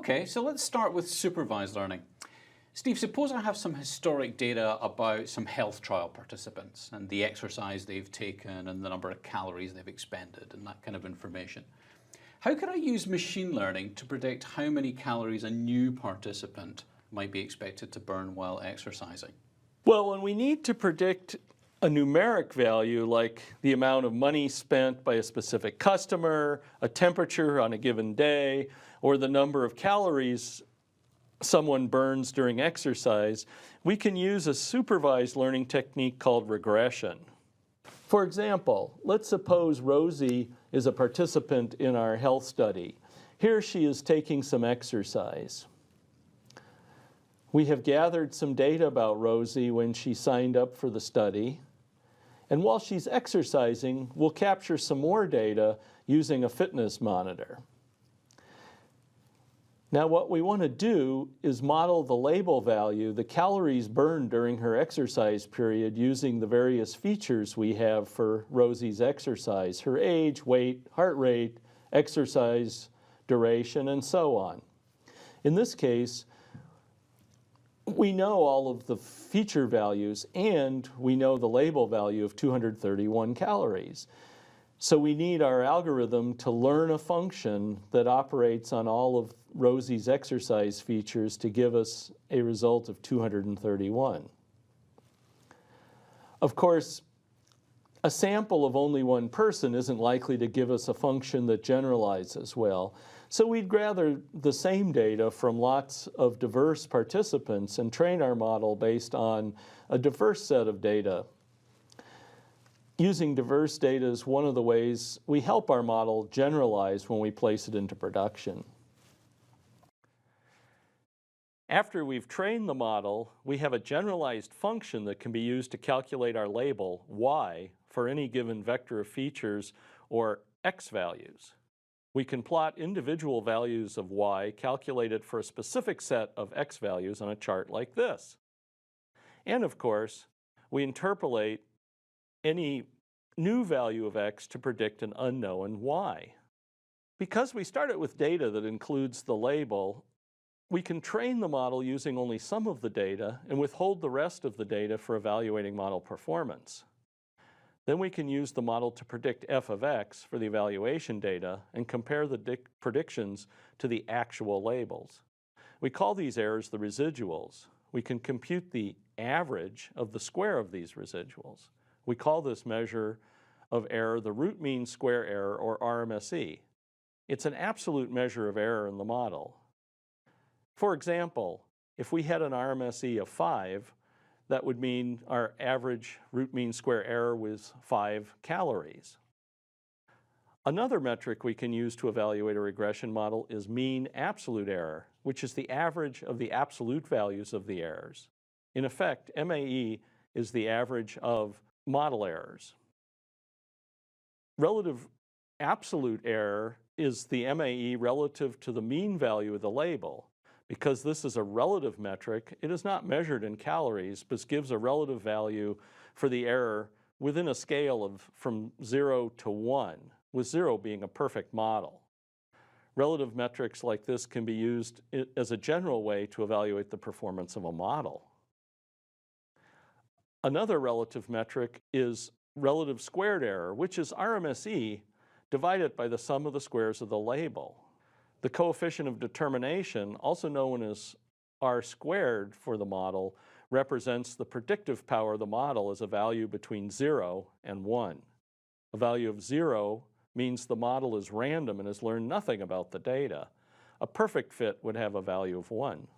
Okay, so let's start with supervised learning. Steve, suppose I have some historic data about some health trial participants and the exercise they've taken and the number of calories they've expended and that kind of information. How could I use machine learning to predict how many calories a new participant might be expected to burn while exercising? Well, when we need to predict a numeric value like the amount of money spent by a specific customer, a temperature on a given day, or the number of calories someone burns during exercise, we can use a supervised learning technique called regression. For example, let's suppose Rosie is a participant in our health study. Here she is taking some exercise. We have gathered some data about Rosie when she signed up for the study. And while she's exercising, we'll capture some more data using a fitness monitor. Now what we want to do is model the label value, the calories burned during her exercise period using the various features we have for Rosie's exercise, her age, weight, heart rate, exercise duration, and so on. In this case, we know all of the feature values and we know the label value of 231 calories. So we need our algorithm to learn a function that operates on all of Rosie's exercise features to give us a result of 231. Of course, a sample of only one person isn't likely to give us a function that generalizes well. So we'd gather the same data from lots of diverse participants and train our model based on a diverse set of data. Using diverse data is one of the ways we help our model generalize when we place it into production. After we've trained the model, we have a generalized function that can be used to calculate our label, y, for any given vector of features, or x values. We can plot individual values of y calculated for a specific set of x values on a chart like this. And of course, we interpolate any new value of x to predict an unknown y. Because we started with data that includes the label, we can train the model using only some of the data and withhold the rest of the data for evaluating model performance. Then we can use the model to predict f of x for the evaluation data and compare the predictions to the actual labels. We call these errors the residuals. We can compute the average of the square of these residuals. We call this measure of error the root mean square error, or RMSE. It's an absolute measure of error in the model. For example, if we had an RMSE of 5, that would mean our average root mean square error was 5 calories. Another metric we can use to evaluate a regression model is mean absolute error, which is the average of the absolute values of the errors. In effect, MAE is the average of model errors. Relative absolute error is the MAE relative to the mean value of the label. Because this is a relative metric, it is not measured in calories, but gives a relative value for the error within a scale of from 0 to 1, with 0 being a perfect model. Relative metrics like this can be used as a general way to evaluate the performance of a model. Another relative metric is relative squared error, which is RMSE divided by the sum of the squares of the label. The coefficient of determination, also known as R squared for the model, represents the predictive power of the model as a value between 0 and 1. A value of 0 means the model is random and has learned nothing about the data. A perfect fit would have a value of 1.